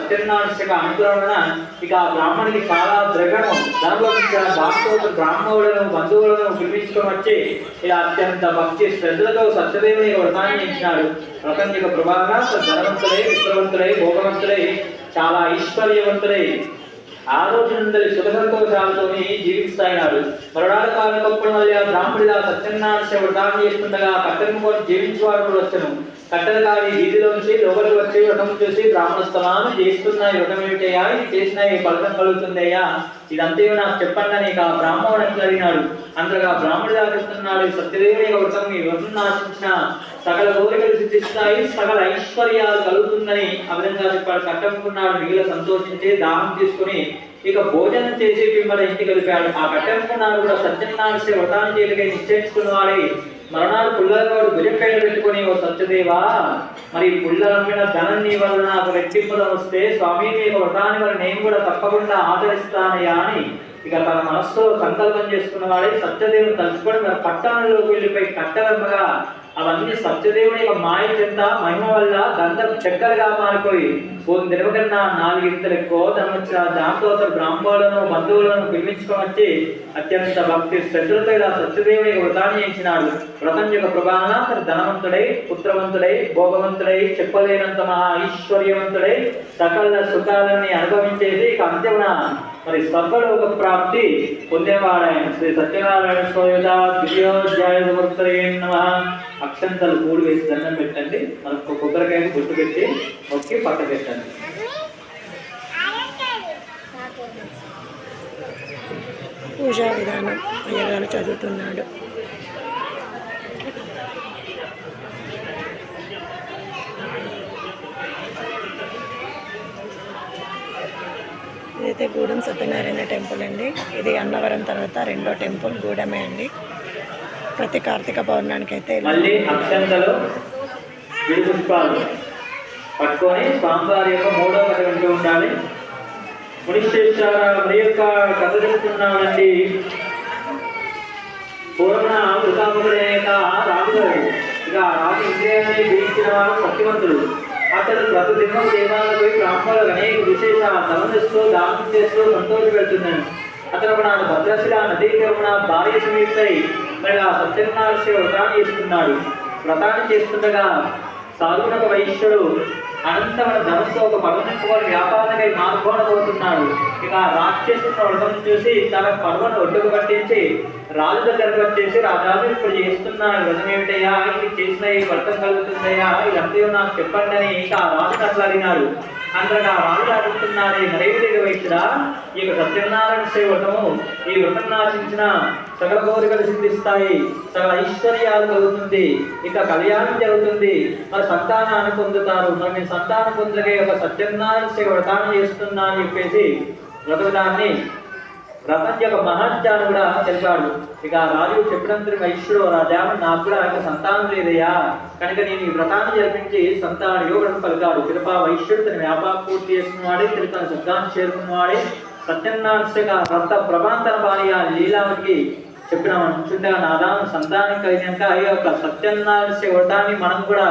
సత్యనారాయణ అనుగ్రహణ ఇక ఆ బ్రాహ్మణుడికి చాలా ద్రగము దాంట్లో దాంతో బ్రాహ్మణులను బంధువులను పిలిపించుకొని వచ్చి ఇలా అత్యంత భక్తి శ్రద్ధలతో సత్యదేవుని వ్రతాన్ని ఇచ్చినాడు. వ్రతం యొక్క ప్రభావంగా ధనవంతులై, విక్రవంతులై, భోగవంతులై, చాలా ఐశ్వర్యవంతులై ఆ రోజు నుండి సుఖ సంతోషాలతో జీవిస్తాయినాడు. మరణాల కాలకప్పుడు మళ్ళీ ఆ బ్రాహ్మణుడిగా సత్యనారాయణ వ్రతాన్ని చేస్తుండగా కట్టెలను కొని జీవించేవాడు వచ్చను. కట్టెలు కాని వీధిలోంచి లోపలికి వచ్చి వ్రతం చూసి బ్రాహ్మణ స్థలాన్ని చేస్తున్నాయి, వ్రతం ఏమిటయ్యా, ఇది చేసిన ఫలితం కలుగుతుందయ్యా, ఇదంతే నాకు చెప్పండి అని ఆ బ్రాహ్మణుడు అడిగినాడు. అంతగా బ్రాహ్మణుడు ఆశిస్తున్నాడు. సత్యదేవుని వ్రతం ఈ వ్రతం నాశించిన సకల కోరికలు సిద్ధిస్తాయి, సకల ఐశ్వర్యాలు కలుగుతుందని ఆ విధంగా చెప్పాడు. కట్టెముకున్నాడు. మిగిలిన సంతోషించి దాహం తీసుకుని ఇక భోజనం చేసి పిమ్మల ఇంటికి వెళ్ళిపోయాడు. ఆ కట్టెముకున్నాడు కూడా సత్యనారాయణ వ్రతాన్ని చేయగలిగి నిశ్చయించుకున్న వాడి మరణాలు పుల్లలవాడు భుజంపైన పెట్టుకుని, ఓ సత్యదేవా, మరి పుల్లలమ్మిన ధనం నీ వల్ల నాకు రెట్టింపులం వస్తే స్వామి మీ వ్రతాన్ని వల్ల నేను కూడా తప్పకుండా ఆచరిస్తానయ్యా అని ఇక తన మనస్సులో సంకల్పం చేసుకున్న వాడే సత్యదేవుని తలుచుకొని మన పట్టణంలోకి వెళ్ళిపోయి కట్టెలమ్మగా అవన్నీ సత్యదేవుని యొక్క మాయ చెంత మహిమ వల్ల గంధం చక్కరగా మారిపోయి దినకన్నా 4 ఇంతలు ఎక్కువ ధనవచ్చిన దాంతో బ్రాహ్మణులను బంధువులను పిలిపించుకొని వచ్చి అత్యంత భక్తి శ్రద్ధలతో ఇలా సత్యదేవుని వ్రతాన్ని చేయించినాడు. వ్రతం యొక్క ప్రభావన తన ధనవంతుడై, పుత్రవంతుడై, భోగవంతుడై, చెప్పలేనంత మహా ఐశ్వర్యవంతుడై సకల సుఖాలని అనుభవించేసి ఇక అంత్యమున మరి స్వర్గలోక ప్రాప్తి పొందేవాడాయన. శ్రీ సత్యనారాయణ స్వామి ద్వితీయోధ్యాయ అక్షంతలు కూడి వేసి దండం పెట్టండి. మనకు కొబ్బరికాయలు గుర్తు పెట్టి మొక్కి పక్క పెట్టండి. పూజా విధానం అయ్యగారు చదువుతున్నాడు. ఇదైతే గూడెం సత్యనారాయణ టెంపుల్ అండి. ఇది అన్నవరం తర్వాత 2వ టెంపుల్ గూడెమే అండి. ప్రతి కార్తీక పౌర్ణానికి అయితే మళ్ళీ అక్షంతలు పుష్పాలు పట్టుకొని స్వామివారి యొక్క 3వ కథ వింటూ ఉండాలి. మునిశ్చేశ్వర మరి యొక్క కథ చెప్తున్నాడండి. పూర్ణ వృతాముడే రాజుగారు ఇక రాజు ఇంద్రియాన్ని జయించిన వారు సత్యవంతుడు. అతడు ప్రతిదినం దేవాలయాలకు పోయి బ్రాహ్మణులకు అనేక విశేష తమనిస్తూ దానం చేస్తూ సంతోష పెడుతున్నాడు. అతను నాడు భద్రశిల నదీ తీరమున భార్య సమీపై మరి ఆ సత్యనారాయణ వ్రతాన్ని చేస్తున్నాడు. వ్రతాన్ని చేస్తుండగా సాధునక వైశ్యుడు అనంతమైన ధనంతో ఒక పర్వతం వ్యాపారకై మార్గోనబోతున్నాడు. ఇక రాక్షసుని వ్రతం చూసి తన పర్వను ఒడ్డుకు పట్టించి రాజు దగ్గరకు వచ్చేసి, రాజాలు ఇప్పుడు చేస్తున్న వ్రతం ఏమిటయ్యా, ఇది చేసిన ఈ వ్రతం కలుగుతుందయ్యా, ఇదంతా నాకు చెప్పండి అని ఇక ఆ రాజును అట్లా అడిగినాడు. అంతగా రాజు అడుగుతున్నాడు, నైవేద్య వైశ్యుడా, ఈ సత్యనారాయణ వ్రతము ఈ వ్రతం నాశించిన సకల కోరికలు సిద్ధిస్తాయి, సకల ఐశ్వర్యాలు కలుగుతుంది, ఇక కళ్యాణం జరుగుతుంది, మరి సంతానాన్ని పొందుతారు, మరి నేను సంతానం పొందగే ఒక సత్యనారాయణ వ్రతాన్ని చేస్తున్నా అని చెప్పేసి వ్రతాన్ని వ్రతం యొక్క మహాత్యాన్ని కూడా తెలిపాడు. ఇక రాజు చెప్పినంత వైశ్యుడు, రాజా నాకు కూడా సంతానం లేదయ్యా, కనుక నేను ఈ వ్రతాన్ని జరిపించి సంతాన యోగం పలికాడు. తిరుపా వైశ్యుడు తన వ్యాపారం పూర్తి చేసుకున్నవాడే, తిరుగు తన శబ్దాన్ని చేరుకున్నవాడే సత్యనారాయణ వ్రత ప్రభాంతర భార్య లీలావతికి చెప్పిన చుండగా నాదాను సంతానం కలిగినాక ఈ యొక్క సత్యనారాయణ వ్రతాన్ని మనం కూడా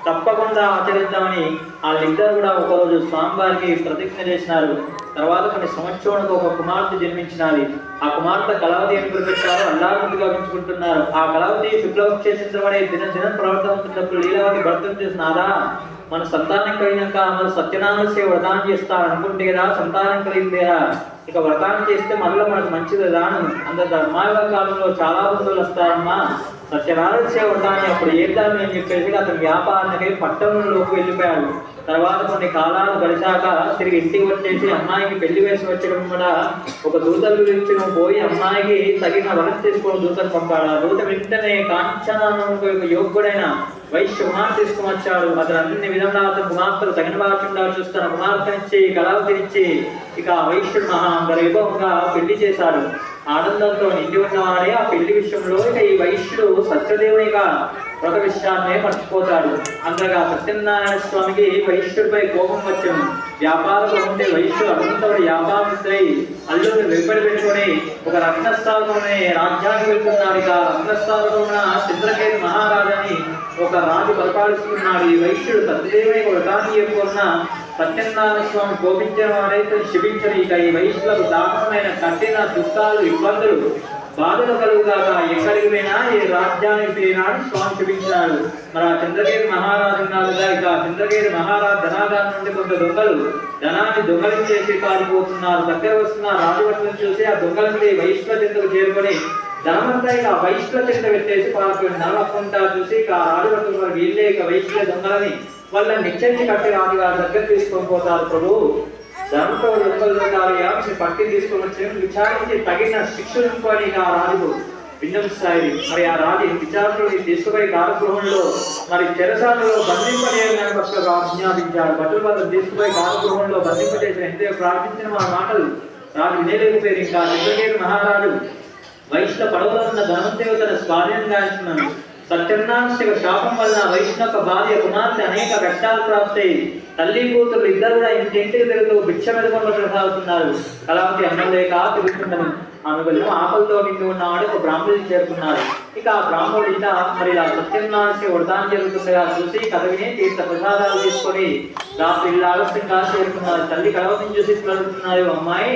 తప్పకుండా ఆచరిద్దామని వాళ్ళిద్దరు కూడా ఒకరోజు స్వామివారికి ప్రతిజ్ఞ చేసినారు. తర్వాత కొన్ని సంవత్సరాలకు ఒక కుమార్తె జన్మించినది. ఆ కుమార్తె కళావతి అని గుర్తించారు, అల్లారుగా ఉంచుకుంటున్నారు. ఆ కళావతి శుక్లపక్ష దినం దినం ప్రవర్తనప్పుడు లీలావతి భర్తం చేసినారా, మన సంతానం కలిగినాక మన సత్యనారాయణ వ్రతాన్ని చేస్తారు అనుకుంటే కదా, సంతానం కలిగిందేరా, ఇక వ్రతాన్ని చేస్తే మళ్ళీ మనకు మంచిది రాను. అందరు ధర్మాయుగ కాలంలో చాలా బంధువులు వస్తారమ్మా, సత్యనారాయణ వ్రతాన్ని అప్పుడు చేద్దామని అని చెప్పేసి అతని వ్యాపారానికి పట్టణంలోకి వెళ్ళిపోయాడు. తర్వాత కొన్ని కాలాలు గడిచాక తిరిగి ఇంటికి వచ్చేసి అమ్మాయికి పెళ్లి వేసి వచ్చడం కూడా ఒక దూతల గురించి నువ్వు పోయి అమ్మాయికి తగిన వరం తీసుకొని దూతలు పంపాడు. ఆ దూత వెంటనే కాంచనానికి యోగ్యుడైన వైశ్య కుమార్ తీసుకుని వచ్చాడు. అతను అన్ని విధంగా అతను కుమార్తెలు తగిన వాకుండా చూస్తున్న కుమార్తెనిచ్చి కళావతినిచ్చి ఇక వైశ్యుడు మహా వైభవంగా పెళ్లి చేశాడు. ఆనందంతో నిండి ఉన్నవాడే ఆ పెళ్లి విషయంలో ఇక ఈ వైశ్యుడు సత్యదేవునిగా వ్రత విషయాన్నే మర్చిపోతాడు. అంతగా సత్యనారాయణ స్వామికి వైశ్యుడిపై కోపం వచ్చాను. వ్యాపారంలో ఉండే వైశ్యుడు అనంతపుడు వ్యాపారస్తులై అల్లుని వెంబడి పెట్టుకొని ఒక రత్నస్థానంలోనే రాజ్యానికి వెళ్తున్నాడు. ఇక రత్నస్థానంలో ఉన్న చంద్రకేతు మహారాజాని ఒక రాజు పరిపాలిస్తున్నాడు. ఈ వైశ్యుడు సత్యదేవుని వ్రతాన్ని చెప్పుకున్న సత్యనారాయణ స్వామి కోపించిన వారైతే క్షమించని ఇక ఈ వయసులకు దారుణమైన కఠిన దుఃఖాలు ఇబ్బందులు బాధలు కలుగుగాక ఎక్కడికి పోయినా ఏ రాజ్యానికి పోయినా స్వామి చూపించినాడు. మరి ఆ చంద్రగిరి మహారాజు ఉన్నాడుగా, ఇక చంద్రగిరి మహారాజు ధనాగారం నుండి కొంత దొంగలు ధనాన్ని దొంగలించేసి పారిపోతున్నారు. దగ్గర వస్తున్న రాజభట్లను చూసి ఆ దొంగల నుండి వైష్ణవ చెంతకు చేరుకొని ధనమంతా ఇక వైష్ణవ చెంత పెట్టేసి పారిపోయింది. ధనమంతా చూసి ఇక రాజభట్ల వీళ్ళే ఇక వైష్ణవ దొంగలని వాళ్ళని నిశ్చయించి కట్టి రాజుగారి దగ్గర తీసుకొని పోతారు. ప్రభు ధనంతో దొంగలు పట్టి తీసుకొని వచ్చి విచారించి తగిన శిక్షలు కొని ఆ రాజు విన్నవిస్తాయి. మరి ఆ రాజు విచారణని తీసుకుపోయి కారగృహంలో మరి చెరసాలలో బంధింపజేయాలని భక్తులు ఆజ్ఞాపించాడు. భటులు తీసుకుపోయి కారగృహంలో బంధింపజేసిన ఎంతో ప్రార్థించిన మా మాటలు రాజు వినేలేకపోయారు. ఇంకా చంద్రగిరి మహారాజు వైష్ణవ పడవలో ఉన్న ధనదేవతల స్వాధీనం గాంచున్నాను. సత్యనారాయణ శాపం వలన వైష్ణవ భార్య కుమార్తె అనేక కష్టాలు ప్రాప్తాయి. తల్లి కూతురు ఇద్దరు కూడా ఇంటింటికి తిరుగుతూ భిక్ష మెదకొండ సాగుతున్నారు. కళావతి అన్నం లేక తిరుగుతుండను. ఆమె వెళ్ళిన ఆకలితో నిండి ఉన్నవాడు ఒక బ్రాహ్మణుడికి చేరుకున్నారు. ఇక ఆ బ్రాహ్మణుడు ఇంట మరి ఇలా సత్యనారాయణ వృతాన్ని జరుగుతుండగా చూసి కథవిని తీర్థ ప్రసాదాలు తీసుకొని రాత్రి ఇల్లు ఆలస్యంగా చేరుకున్నారు. తల్లి కళావతిని చూసి అడుగుతున్నారు, అమ్మాయి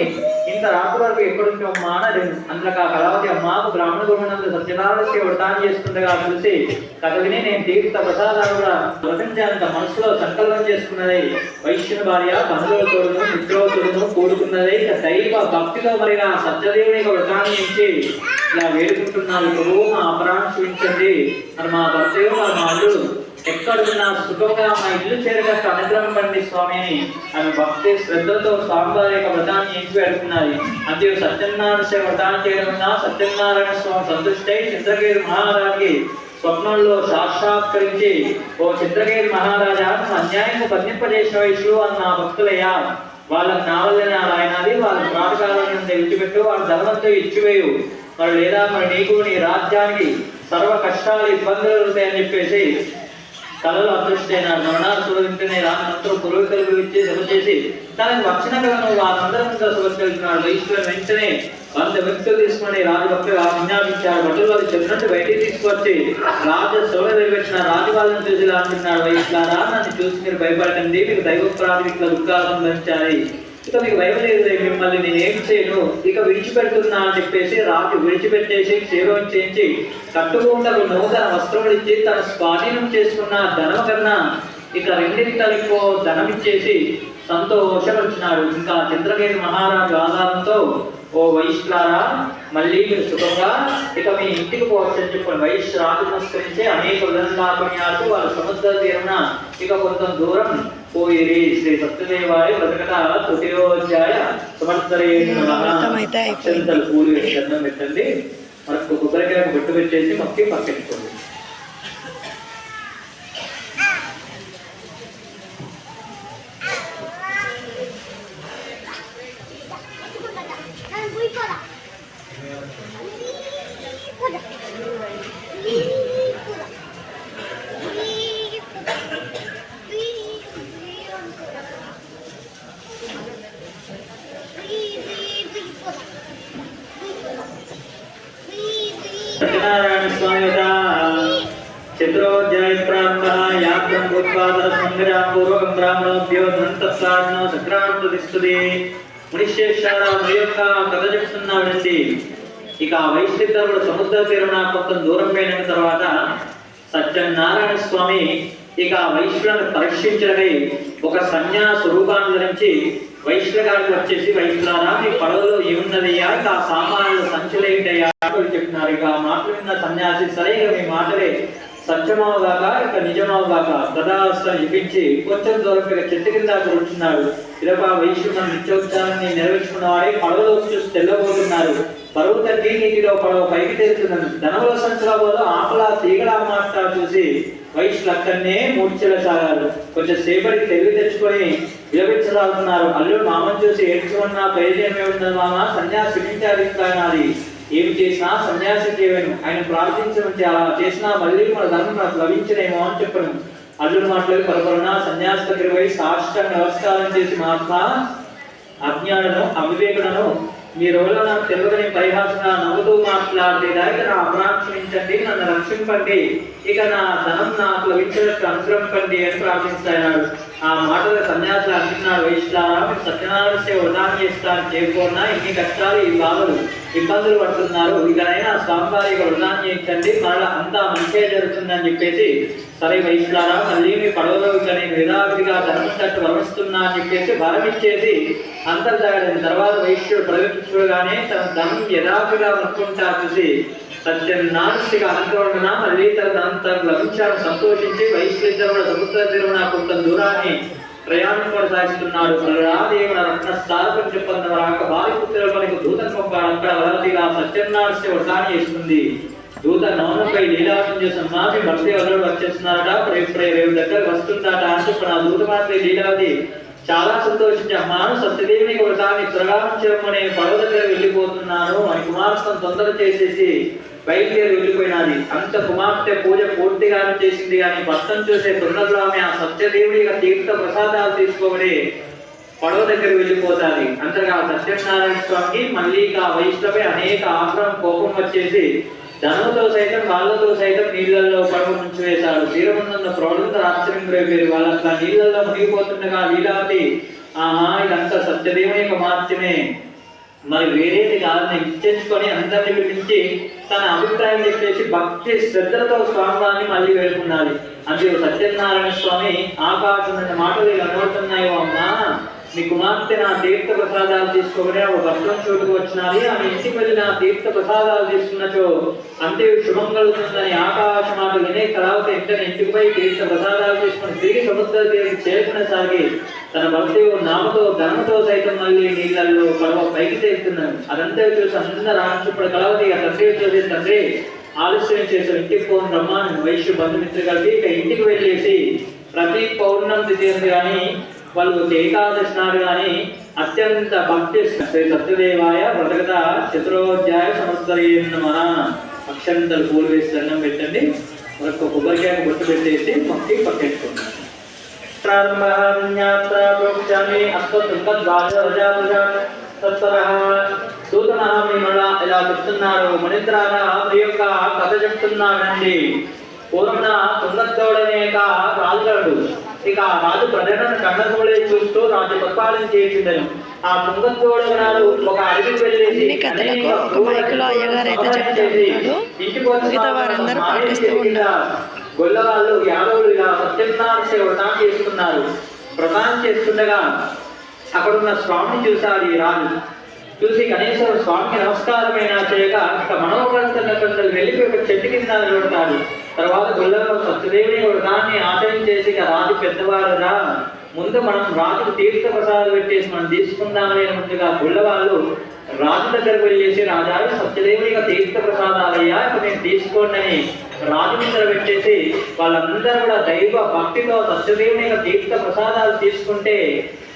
ఇంత రాత్రి వరకు ఎక్కడుంటే అమ్మా అని. అందులో ఆ కళావతి అమ్మాకు బ్రాహ్మణ గురువునందు సత్యనారాయణ వృతాన్ని చేస్తుండగా చూసి కథవిని నేను తీర్థ ప్రసాదాలు కూడా వ్రతించేంత మనసులో సంకల్పం చేసుకున్నది. వైష్ణవ భార్య బంధువులతోడును మిత్రులతోడును కూడుకున్నదే ఇక దైవ భక్తిలో మరి ఆ సత్యదేవుని వ్రతాన్ని ఇచ్చి ఇలా వేడుకుంటున్నారు. ప్రభు మా అపరాధం చూపించండి. మరి మా భర్తయు మా అల్లుడు ఎక్కడున్నా సుఖంగా మా ఇల్లు చేరగట్టు అనుగ్రహం పండి స్వామి అని ఆమె భక్తి శ్రద్ధతో స్వామివారి యొక్క వ్రతాన్ని ఎంచి పెడుతున్నది. అంతే సత్యనారాయణ వ్రతాన్ని చేయడం సత్యనారాయణ స్వామి సంతుష్టై చంద్రగిరి మహారాజుకి స్వప్నంలో సాక్షాత్కరించి, ఓ చంద్రగిరి మహారాజా అన్యాయం బంధింపజేసిన వయసులో అన్న భక్తులయ్యా, వాళ్ళకి నావల్లని ఆయనది వాళ్ళ ప్రాణకాలను విడిచిపెట్టు, వాళ్ళ ధనవంతో ఇచ్చివేయు, మరి లేదా మరి నీకు నీ రాజ్యానికి సర్వ కష్టాలు ఇబ్బందులు ఉంటాయని చెప్పేసి కళలు అదృష్టైనాడు. మరణాలు వింటేనే రానంతరం పురోహితులకు ఇచ్చి సభ చేసి తనకు వచ్చిన కళను వాళ్ళందరం శుభ్రకెళ్తున్నాడు. వైశ్వరుడు వెంటనే 100 వ్యక్తులు తీసుకుని రాజభక్తులు విజ్ఞాపించాడు. భటులు వాళ్ళు చెప్పినట్టు బయటికి తీసుకొచ్చి రాజు సోడ నిలబెట్టిన రాజు వాళ్ళని చూసి ఇలా అంటున్నాడు, వైశ్వరా నన్ను చూసి మీరు భయపడకండి, మీకు దైవ ప్రాతినిధ్య దుఃఖాలు సంభవించాలి, ఇక మీకు భయం లేదు, మిమ్మల్ని నేనేం చేయను, ఇక విడిచిపెడుతున్నా అని చెప్పేసి రాజు విడిచిపెట్టేసి క్షేమం చేయించి కట్టుకుంటకు నూతన వస్త్రములు ఇచ్చి తన స్వాధీనం చేసుకున్న ధనం కన్నా ఇక రెండింతలకు ధనం ఇచ్చేసి సంతోషపరిచినాడు. ఇంకా చంద్రగిరి మహారాజు ఆధారంతో, ఓ వైశ్లారా మళ్ళీ మీరు సుఖంగా ఇక మీ ఇంటికి పోవచ్చని చెప్పండి. వైశ్య రాజు నమస్కరించి అనేక విధంగా వాళ్ళ సముద్ర తీరున ఇక కొంత దూరం పోయిరి. శ్రీ సత్యదేవాయ బ్రతకట తృతీయోధ్యాయ సమర్థరేణులు పూరి దండం పెట్టండి. మనకు కొబ్బరికాయ గుట్టు పెట్టేసి మొక్కి పక్కెట్టుకోండి. సత్యనారాయణ స్వామి చతురోధ్యాయ ప్రారంభ యాత్రం భూత్వాదర సంగ్రామ పూర్వకం బ్రాహ్మణోభ్యో ధంతప్రాజ్ఞో సక్రామం ప్రతిష్ఠుతి. మునిశేషారా మరి యొక్క కథ చెప్తున్నాడండి. ఇక వైష్ణవుడు సముద్ర తీరున కొంత దూరం పోయిన తర్వాత సత్యనారాయణ స్వామి ఇక వైష్ణవులను పరీక్షించడమై ఒక సన్యాస రూపాన్ని ధరించి వైష్ణగారికి వచ్చేసి, వైష్ణారా మీ పడవలో ఏమున్నదయ్యా, ఇక ఆ సామాన్లు సంచులేంటయ్యా చెప్తున్నారు. ఇక మాటలు విన్న సన్యాసి, సరే ఇక మీ మాటలే సత్యమవుగాక ఇక నిజమవుగాక ప్రదావస్థను చూపించి కొంచెం దూరం ఇక చెట్టు కింద కూర్చున్నాడు. ఇరవై వైష్ణవ నిత్యోత్సవాన్ని నెరవేర్చుకున్నవాడే పడవలో చూసి తెల్లబోతున్నారు. బరువు తగ్గి నీటిలో పడవ పైకి తెరుతున్నది. ధనముల సంచుల పోలో ఆపలా తీగలా మాట చూసి వైష్ణులు అక్కడనే మూర్ఛలసాగారు. కొంచెం సేపటికి తెలివి తెచ్చుకొని విలపించసాగుతున్నారు. అల్లుడు మామని చూసి ఏడ్చుకున్న ప్రయోజనం ఏముంటుంది మామ, సన్యాసి వినించాలి, ఏమి చేసినా సన్యాసి చేయను, ఆయన ప్రార్థించమని అలా చేసినా మళ్ళీ మన ధర్మం నాకు లభించనేమో అని చెప్పను. అల్లుడు మాటలు పరపరణ సన్యాసి దగ్గర పోయి సాష్టాంగ నమస్కారం చేసి, మహాత్మ అజ్ఞానను అవివేకులను మీ రోజులో నాకు తెలుగుని పరిహాసంగా నవ్వుతూ మాట్లాడలేదా, ఇక నా అపరాధం క్షమించండి, నన్ను రక్షింపండి, ఇక నా ధనం నాకు లభించినట్టు అనుగ్రహింపండి అని ప్రార్థిస్తాడు. ఆ మాటల సన్యాసులు అంటున్నాడు, వైష్ణారా మీరు సత్యనారాయణ వ్రతాన్ని చేస్తాను చేయకుండా ఇన్ని కష్టాలు ఈ బాధలు ఇబ్బందులు పడుతున్నారు, ఇకనైనా స్వామివారి వ్రతాన్ని చేయించండి మరలా అంతా మంచిగా జరుగుతుందని చెప్పేసి, సరే వైష్ణారా మళ్ళీ మీ పడవలో ఇక నేను యథావిధిగా ధర్మం తట్టు వరమిస్తున్నా అని చెప్పేసి వరం ఇచ్చేసి అంతర్జాడిన తర్వాత వైశ్యుడు ప్రవేశించగానే తన ధనం యథావిధిగా అనుకుంటా చూసి సత్యనారాయణగా అనుకోవడం మళ్ళీ తన లభించాలని సంతోషించి వైశ్యుడు సముద్ర తీరున కొంత దూరాన్ని ప్రయాణం కొనసాగిస్తున్నాడు. రాదేవుల రత్న స్థాపన చెప్పంత రాక భారీ పుత్రులకు దూతం పంపాడు. అక్కడ వరదిగా సత్యనారాయణ వ్రతాన్ని చేస్తుంది. దూత నవనంపై లీలాసం చేసిన మామి భక్తి వదలు వచ్చేస్తున్నారట, ఇప్పుడే రేపు దగ్గర వస్తుందట అంటే ఇప్పుడు ఆ దూత మాత్రం లీలావతి చాలా సంతోషించి అమ్మాను సత్యదేవిని వ్రతాన్ని త్వరగా చేయమని పడవ దగ్గర వెళ్ళిపోతున్నాను అని కుమార్తెను తొందర చేసేసి బయలుదేరి వెళ్ళిపోయినది. అంత కుమార్తె పూజ పూర్తిగా చేసింది కానీ భర్తం చూసే తొందరలోనే ఆ సత్యదేవుడి తీర్థ ప్రసాదాలు తీసుకోబడి పడవ దగ్గర వెళ్ళిపోతాది. అంతగా సత్యనారాయణ స్వామికి మళ్ళీ ఆ వైష్ణవే అనేక ఆగ్రహం కోపం వచ్చేసి ధనంతో సైతం వాళ్ళతో సైతం నీళ్లలో పడవ నుంచి వేశాడు. తీరమున్న ప్రౌఢంతో ఆశ్చర్యం వాళ్ళు అట్లా నీళ్లలో మునిగిపోతుండగా లీలావతి ఆహా ఇదంతా సత్యదేవుని కుమార్తెనే, మరి వేరేది కాదని ఇచ్చేసుకొని అందరిని పిలిపించి తన అభిప్రాయం చెప్పేసి భక్తి శ్రద్ధలతో స్వామివారిని మళ్ళీ వేడుకున్నది. అందుకే సత్యనారాయణ స్వామి ఆకాశం మాటలు ఇలా నోడుతున్నాయో అమ్మా మీ కుమార్తె నా తీర్థ ప్రసాదాలు తీసుకోగానే ఒక భక్తం చోటుకు వచ్చినది, ఆమె ఇంటికి వెళ్ళి నా తీర్థ ప్రసాదాలు తీసుకున్నచో అంతే శుభం కలుగుతుందని ఆకాశ మాట వినే కళావతి వెంటనే ఇంటికి పోయి తీర్థ ప్రసాదాలు తీసుకుని తిరిగి సముద్ర తీరికి చేరుకునేసాగి తన భక్తి నామతో ధర్మతో సైతం మళ్ళీ నీళ్ళల్లో పడవ పైకి చేస్తున్నాడు. అదంతా చూసి అందరూ రాష్ట్రపడి కళావతి తండ్రి చూసి తండ్రి ఆలస్యం చేసిన ఇంటికి పోని బ్రహ్మాన్ని వైశ్య బంధుమిత్రులు కలిపి ఇక ఇంటికి వెళ్ళేసి ప్రతి పౌర్ణమి తిథి కానీ వాళ్ళు ఏకాదశి నాడు కానీ అత్యంత భక్తి శ్రీ సత్యదేవాయ వ్రతగత చతురోధ్యాయ సంవత్సరేన్నమా అక్షంతలు పూలు వేసి దండం పెట్టండి. మరొక కొబ్బరికాయ గుర్తు పెట్టేసి మొక్కి పక్కెట్టుకుంటాం. ఇలా చెప్తున్నారు మణిద్రాన మీ యొక్క కథ చెప్తున్నాడండి. పూర్వన తుంగతోడనేక రాజుగాడు ఇక ఆ రాజు ప్రజలను కన్నతోడే చూస్తూ రాజు పరిపాలన చేసిండను. ఆ తుంగతోడనాడు ఒక అడవికి వెళ్ళేసి గొల్లవాళ్ళు యాదవులు ఇలా సత్యనారాయణ వ్రతం చేస్తున్నారు. వ్రతం చేస్తుండగా అక్కడున్న స్వామిని చూశాడు ఈ రాజు. చూసి కనీసం స్వామికి నమస్కారమైనా చేయక ఇక మనోహరంగా వెళ్ళిపోయి ఒక చెట్టు కింద నిలబడతాడు. తర్వాత గొల్లలో సత్యదేవుని వ్రతాన్ని ఆచరించేసి రాజు పెద్దవారురా ముందు మనం రాజుకు తీర్థ ప్రసాదాలు పెట్టేసి మనం తీసుకుందామనే ముందుగా గొల్లవాళ్ళు రాజు దగ్గరకు వెళ్ళేసి రాజా సత్యదేవుని తీర్థ ప్రసాదాలయ్యా ఇప్పుడు నేను తీసుకోండి అని రాజు మీద పెట్టేసి వాళ్ళందరూ కూడా దైవ భక్తితో సత్యదేవుని తీర్థ ప్రసాదాలు తీసుకుంటే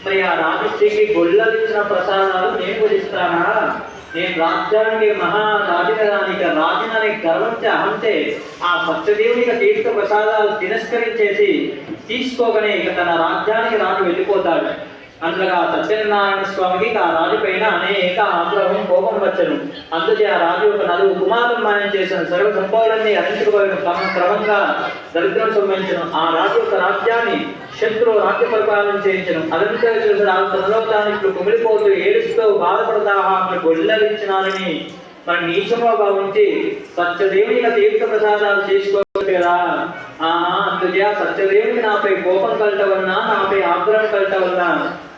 మరి ఆ రాజశ్రీకి గొల్లలు ఇచ్చిన ప్రసాదాలు నేను కూడా ఇస్తానా? నేను రాజ్యానికి మహారాజుగానికి రాజునని గర్వంచే అహంతే ఆ సత్యదేవుని తీర్థ ప్రసాదాలు తిరస్కరించేసి తీసుకోగానే ఇక తన రాజ్యానికి రాజు వెళ్ళిపోతాడు. అందులో సత్యనారాయణ స్వామికి ఆ రాజు పైన అనేక ఆగ్రహం కోపం వచ్చను. అందుకే ఆ రాజు ఒక నలుగు కుమారులు మాయం చేశాను. సర్వ సంపదలన్నీ అందించుకోవడం క్రమంగా దరిద్రం సంబంధించను. ఆ రాజు యొక్క రాజ్యాన్ని శత్రు రాజ్య పరిపాలన చేయించను. అదంతా చూసి రాజు తనలో తాను ఇప్పుడు కుమిలిపోతూ ఏడుస్తూ బాధపడతా గొల్లలిచ్చినారని మన నీచంగా భావించి సత్యదేవుని తీర్థ ప్రసాదాలు చేసుకోవచ్చు కదా. అందుకే సత్యదేవుని నాపై కోపం కలట వలన నాపై ఆగ్రహం కలట వలన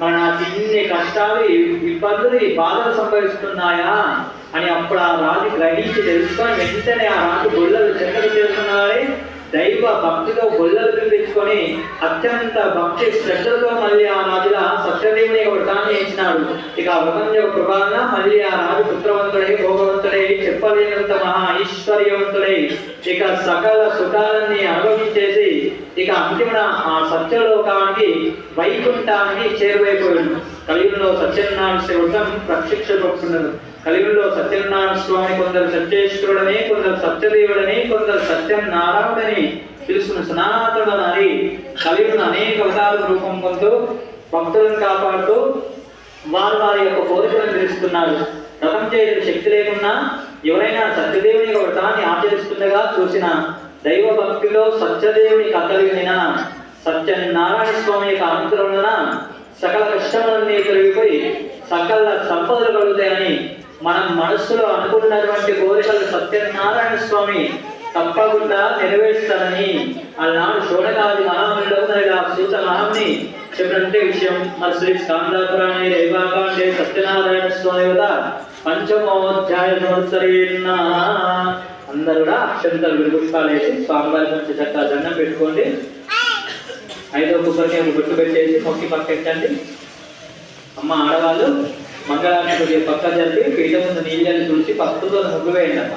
మన ఇన్ని కష్టాలు ఇబ్బందులు బాధలు సంభవిస్తున్నాయా అని అప్పుడు ఆ రాజు గ్రహించి తెలుసుకొని వెంటనే ఆ రాజు గొల్లలు చెక్కలు చేస్తున్నాడే దైవ భక్తితో గొల్లలు తెచ్చుకొని అత్యంత భక్తి శ్రద్ధలతో మళ్ళీ ఆ రాజుల సత్యదేవుని వ్రతాన్ని ఇచ్చినాడు. ఇక వ్రతం యొక్క కృపాన మళ్ళీ ఆ రాజు పుత్రవంతుడై భోగవంతుడై చెప్పలేనంత మహా ఐశ్వర్యవంతుడై ఇక సకల సుఖాలన్నీ అనుభవించేసి ఇక అంతిమ ఆ సత్యలోకానికి వైకుంఠానికి చేరువైపోయాడు. కలియుగంలో సత్యనారాయణ వ్రతం ప్రశిక్షిస్తున్నారు. కలియుగంలో సత్యనారాయణ స్వామి కొందరు సత్యేశ్వరుడని, కొందరు సత్యదేవుడని, కొందరు సత్యనారాయణుడని తెలుసుకున్న సనాతనుడని కలియుగంలో అనేక అవతార రూపం పొందుతూ భక్తులను కాపాడుతూ వారి యొక్క కోరికలను తెలుసుకున్నారు. వ్రతం చేయడం శక్తి లేకున్నా ఎవరైనా సత్యదేవుని వ్రతాన్ని ఆచరిస్తుండగా చూసిన దైవ భక్తిలో సత్యదేవుని కథలు వినిన సత్యనారాయణ స్వామి యొక్క అనుగ్రహం వలన సకల కష్టములన్నీ తొలగిపోయి సకల సంపదలు కలుగుతాయని మనం మనస్సులో అనుకున్నటువంటి కోరికలు సత్యనారాయణ స్వామి తప్పకుండా నెరవేరుస్తారని ఆనాడు శోడకాది మహామునిలో సూత మహాముని చెప్పినట్టే విషయం. మరి శ్రీ స్కాందపురాణే రేవాకాండే సత్యనారాయణ స్వామి వద పంచమోధ్యాయ సంవత్సరేణ అందరూ కూడా అక్షంతలు విరుగుష్టాలు వేసి స్వామివారి కొంచెం చక్కగా దండం పెట్టుకోండి. 5వ కొబ్బరికాయ గుట్టు పెట్టేసి మొక్కి పక్కెట్టండి. అమ్మ ఆడవాళ్ళు మంగళాన్ని కొద్దిగా పక్క జరిపి పీఠ ముందు నీళ్ళని తుడిచి పసుపుతో ముగ్గు వేయండి అమ్మ.